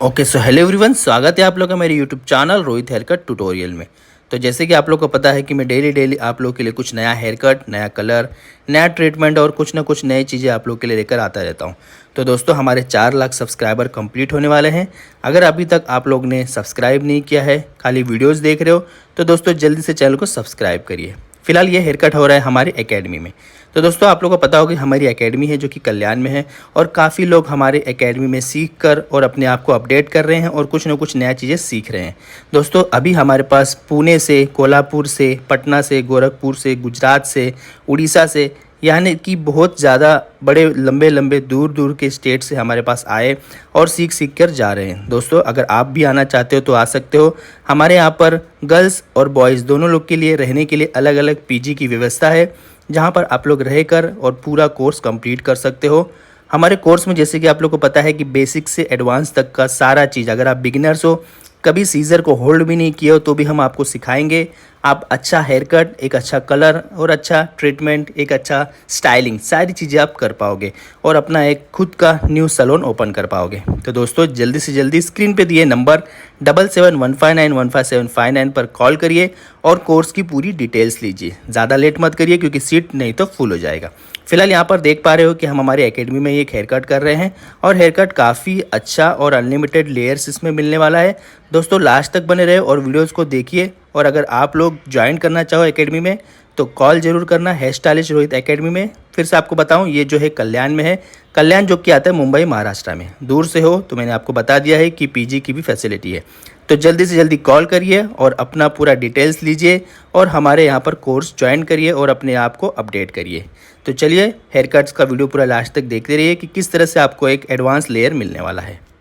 Okay so hello everyone, स्वागत है आप लोग का मेरे YouTube channel Rohit hair cut tutorial में। तो जैसे कि आप लोग को पता है कि मैं डेली आप लोग के लिए कुछ नया हेयर कट, नया कलर, नया ट्रीटमेंट और कुछ ना कुछ नई चीज़ें आप लोग के लिए लेकर आता रहता हूं। तो दोस्तों, हमारे 4 लाख सब्सक्राइबर कंप्लीट होने वाले हैं। अगर अभी तक आप लोग ने सब्सक्राइब नहीं किया है, खाली वीडियोज़ देख रहे हो, तो दोस्तों जल्दी से चैनल को सब्सक्राइब करिए। फिलहाल ये हेयर कट हो रहा है हमारी एकेडमी में। तो दोस्तों, आप लोगों को पता होगा कि हमारी एकेडमी है जो कि कल्याण में है, और काफ़ी लोग हमारे एकेडमी में सीख कर और अपने आप को अपडेट कर रहे हैं और कुछ ना कुछ नया चीज़ें सीख रहे हैं। दोस्तों, अभी हमारे पास पुणे से, कोल्हापुर से, पटना से, गोरखपुर से, गुजरात से, उड़ीसा से, यानी कि बहुत ज़्यादा बड़े लंबे लंबे दूर दूर के स्टेट से हमारे पास आए और सीख सीख कर जा रहे हैं। दोस्तों, अगर आप भी आना चाहते हो तो आ सकते हो। हमारे यहाँ पर गर्ल्स और बॉयज़ दोनों लोग के लिए रहने के लिए अलग अलग पीजी की व्यवस्था है, जहाँ पर आप लोग रहकर और पूरा कोर्स कंप्लीट कर सकते हो। हमारे कोर्स में जैसे कि आप लोग को पता है कि बेसिक से एडवांस तक का सारा चीज़, अगर आप बिगिनर्स हो, कभी सीज़र को होल्ड भी नहीं किया हो, तो भी हम आपको सिखाएंगे। आप अच्छा हेयर कट, एक अच्छा कलर और अच्छा ट्रीटमेंट, एक अच्छा स्टाइलिंग, सारी चीज़ें आप कर पाओगे और अपना एक खुद का न्यू सैलून ओपन कर पाओगे। तो दोस्तों, जल्दी से जल्दी स्क्रीन पे दिए नंबर 7715915759 पर कॉल करिए और कोर्स की पूरी डिटेल्स लीजिए। ज़्यादा लेट मत करिए, क्योंकि सीट नहीं तो फुल हो जाएगा। फिलहाल यहाँ पर देख पा रहे हो कि हम हमारी एकेडमी में एक हेयर कट कर रहे हैं, और हेयर कट काफ़ी अच्छा और अनलिमिटेड लेयर्स इसमें मिलने वाला है। दोस्तों, लास्ट तक बने रहे और वीडियोज़ को देखिए। और अगर आप लोग ज्वाइन करना चाहो एकेडमी में, तो कॉल ज़रूर करना हेयर स्टाइलिश रोहित एकेडमी में। फिर से आपको बताऊं, ये जो है कल्याण में है। कल्याण जो कि आता है मुंबई, महाराष्ट्र में। दूर से हो तो मैंने आपको बता दिया है कि पीजी की भी फैसिलिटी है। तो जल्दी से जल्दी कॉल करिए और अपना पूरा डिटेल्स लीजिए और हमारे यहाँ पर कोर्स ज्वाइन करिए और अपने आप को अपडेट करिए। तो चलिए, हेयर कट्स का वीडियो पूरा लास्ट तक देखते रहिए कि किस तरह से आपको एक एडवांस लेयर मिलने वाला है।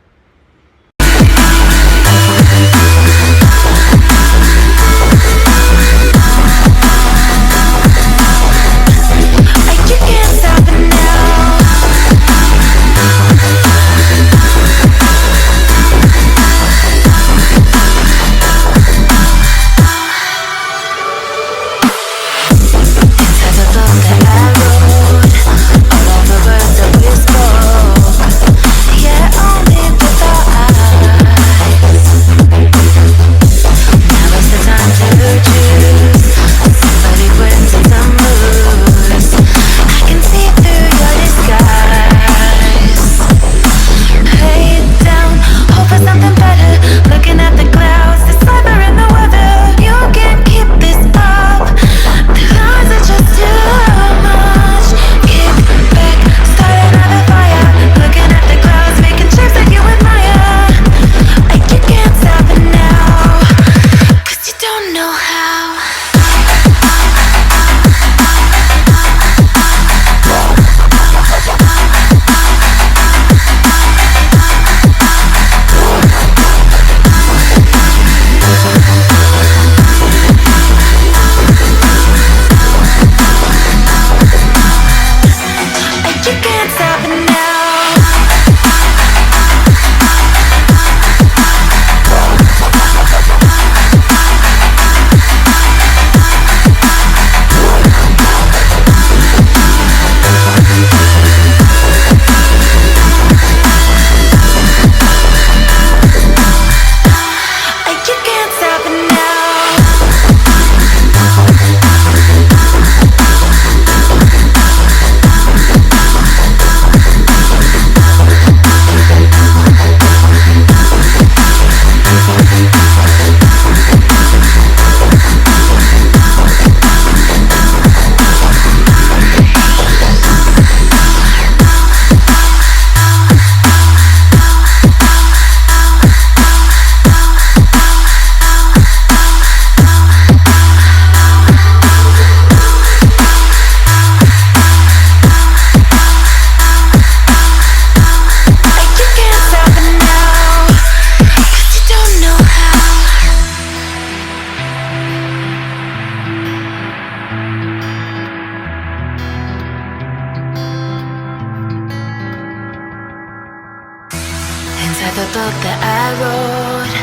Inside the book that I wrote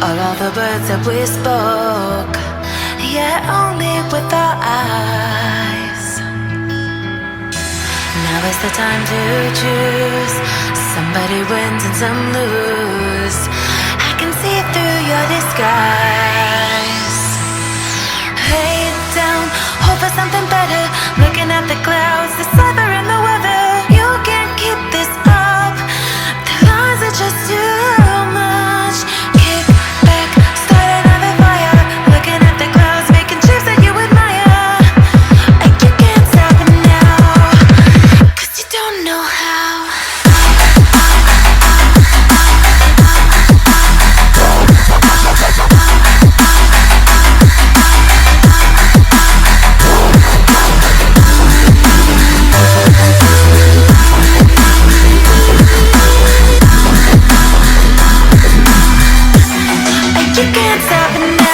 are all the words that we spoke, yet only with our eyes. Now is the time to choose. Somebody wins and some lose. disguise. Head down, hope for something better. Looking at the clouds, the cyber and the weather. You can't keep this up. The lies are just too much. Kick back, start another fire. Looking at the clouds, making trips that you admire. And you can't stop it now, 'cause you don't know how. You can't stop it now.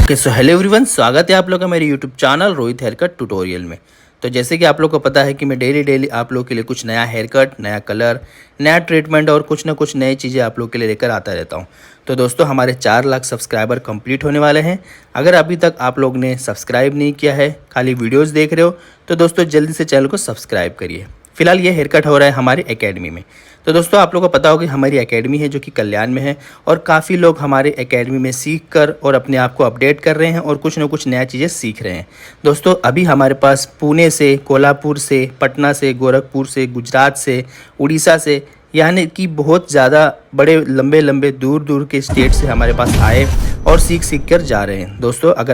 Okay so hello everyone, स्वागत है आप लोग का मेरे YouTube channel Rohit hair cut tutorial में। तो जैसे कि आप लोग को पता है कि मैं डेली आप लोग के लिए कुछ नया हेयर कट, नया कलर, नया ट्रीटमेंट और कुछ ना कुछ नई चीज़ें आप लोग के लिए लेकर आता रहता हूं। तो दोस्तों, हमारे 4 लाख सब्सक्राइबर कंप्लीट होने वाले हैं। अगर अभी तक आप लोग ने सब्सक्राइब नहीं किया है, खाली वीडियोज़ देख रहे हो, तो दोस्तों जल्दी से चैनल को सब्सक्राइब करिए। फिलहाल ये हेयर कट हो रहा है हमारी एकेडमी में। तो दोस्तों, आप लोगों को पता होगा हमारी एकेडमी है जो कि कल्याण में है, और काफ़ी लोग हमारे एकेडमी में सीख कर और अपने आप को अपडेट कर रहे हैं और कुछ ना कुछ नया चीज़ें सीख रहे हैं। दोस्तों, अभी हमारे पास पुणे से, कोल्हापुर से, पटना से, गोरखपुर से, गुजरात से, उड़ीसा से, यानी कि बहुत ज़्यादा बड़े लंबे दूर के स्टेट से हमारे पास आए और सीख कर जा रहे हैं। दोस्तों, अगर